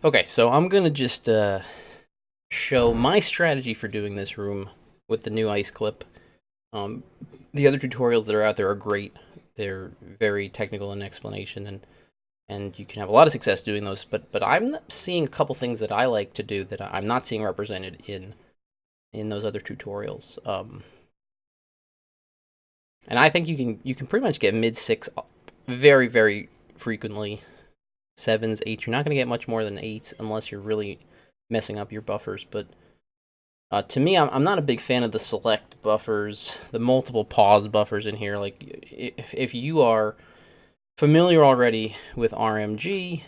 Okay, so I'm gonna just show my strategy for doing this room with the new ice clip. Um, the other tutorials that are out there are great. They're very technical in explanation, and you can have a lot of success doing those. But I'm seeing a couple things that I like to do that I'm not seeing represented in those other tutorials. And I think you can pretty much get mid six very frequently. Sevens, eights. You're not going to get much more than eights unless you're really messing up your buffers. But to me, I'm not a big fan of the select buffers, the multiple pause buffers in here. Like, if you are familiar already with RMG,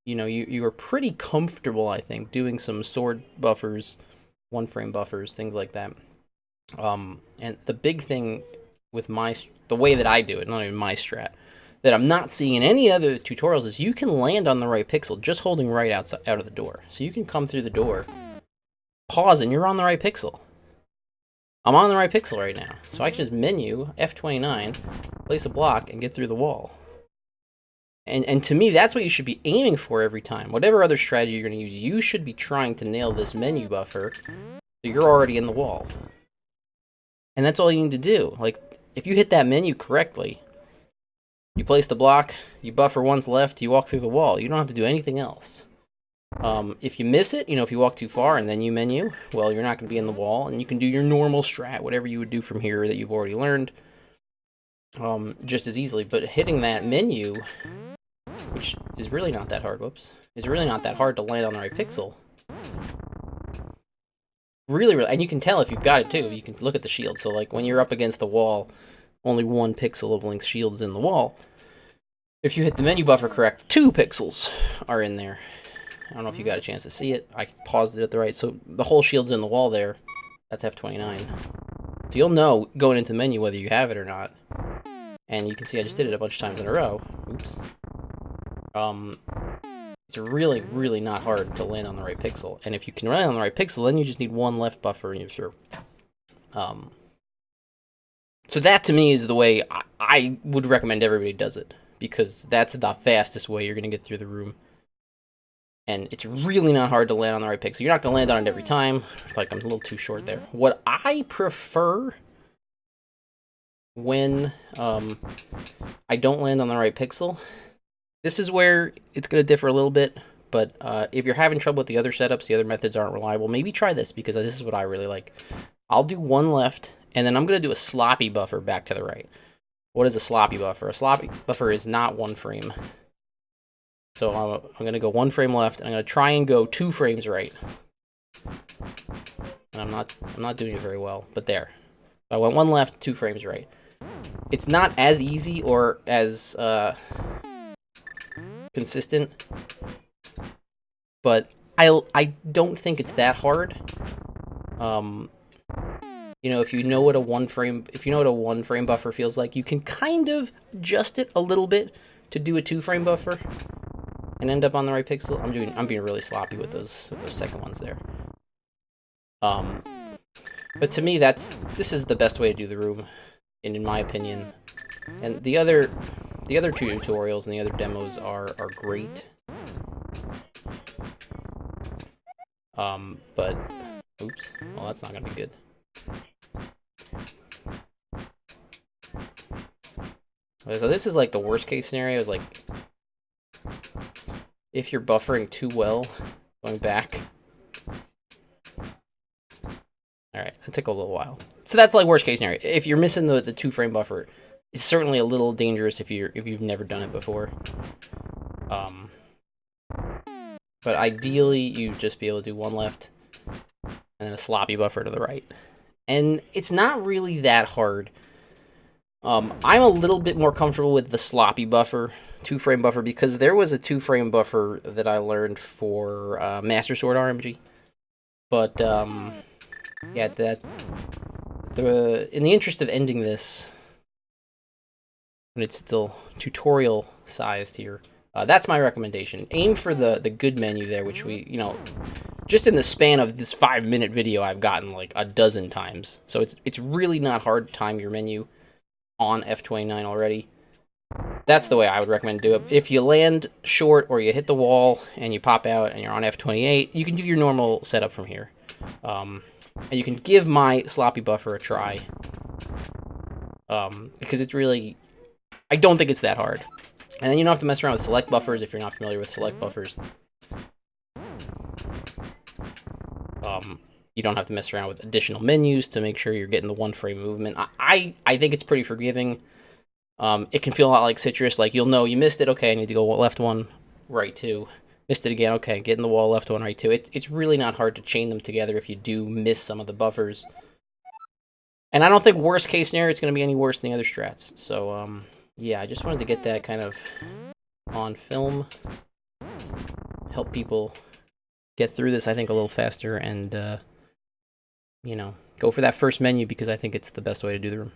you are pretty comfortable, I think, doing some sword buffers, one frame buffers, things like that. And the big thing with the way that I do it, not even my strat, that I'm not seeing in any other tutorials is you can land on the right pixel just holding right outside out of the door. So you can come through the door, pause, and you're on the right pixel. I'm on the right pixel right now. So I can just menu F29, place a block, and get through the wall. And to me, that's what you should be aiming for every time. Whatever other strategy you're going to use, you should be trying to nail this menu buffer so you're already in the wall. And that's all you need to do. Like, if you hit that menu correctly, you place the block, you buffer once left, you walk through the wall. You don't have to do anything else. If you miss it, if you walk too far and then you menu, well, you're not going to be in the wall, and you can do your normal strat, whatever you would do from here that you've already learned, just as easily. But hitting that menu, which is really not that hard, is really not that hard to land on the right pixel. Really, and you can tell if you've got it too. You can look at the shield. So, like, when you're up against the wall, only 1 pixel of Link's shield is in the wall. If you hit the menu buffer correct, 2 pixels are in there. I don't know if you got a chance to see it. I paused it at the right, so the whole shield's in the wall there. That's F29. So you'll know going into the menu whether you have it or not. And you can see I just did it a bunch of times in a row. Oops. It's really not hard to land on the right pixel. And if you can land on the right pixel, then you just need 1 left buffer and you're through. So that, to me, is the way I would recommend everybody does it. Because that's the fastest way you're going to get through the room. And it's really not hard to land on the right pixel. You're not going to land on it every time. Like, I'm a little too short there. What I prefer when I don't land on the right pixel, this is where it's going to differ a little bit. But if you're having trouble with the other setups, the other methods aren't reliable, maybe try this, because this is what I really like. I'll do 1 left, and then I'm going to do a sloppy buffer back to the right. What is a sloppy buffer? A sloppy buffer is not 1 frame. So I'm going to go 1 frame left, and I'm going to try and go 2 frames right. And I'm not doing it very well, but there. I went 1 left, 2 frames right. It's not as easy or as consistent, but I don't think it's that hard. If you know what a 1 frame buffer feels like, you can kind of adjust it a little bit to do a 2 frame buffer and end up on the right pixel. I'm being really sloppy with those second ones there. But to me, this is the best way to do the room, in my opinion. And the other 2 tutorials and the other demos are great. But oops, well, that's not gonna be good. So this is like the worst case scenario, is like if you're buffering too well, going back. Alright, that took a little while. So that's like worst case scenario. If you're missing the 2 frame buffer, it's certainly a little dangerous if you've never done it before. But ideally, you just be able to do 1 left and then a sloppy buffer to the right. And it's not really that hard. I'm a little bit more comfortable with the sloppy buffer, 2 frame buffer, because there was a 2 frame buffer that I learned for Master Sword RMG. But yeah, in the interest of ending this, when it's still tutorial sized here, that's my recommendation. Aim for the good menu there, which we, just in the span of this 5-minute video, I've gotten like a dozen times. So it's really not hard to time your menu on F29 already. That's the way I would recommend to do it. If you land short or you hit the wall and you pop out and you're on F28, you can do your normal setup from here. And you can give my sloppy buffer a try. Because it's really... I don't think it's that hard. And then you don't have to mess around with select buffers if you're not familiar with select buffers. You don't have to mess around with additional menus to make sure you're getting the one frame movement. I think it's pretty forgiving. It can feel a lot like Citrus. Like, you'll know you missed it. Okay, I need to go left one, right two. Missed it again. Okay, get in the wall, left one, right two. It's really not hard to chain them together if you do miss some of the buffers. And I don't think worst case scenario it's going to be any worse than the other strats. So, yeah, I just wanted to get that kind of on film. Help people get through this, I think, a little faster and, you know, go for that first menu because I think it's the best way to do the room.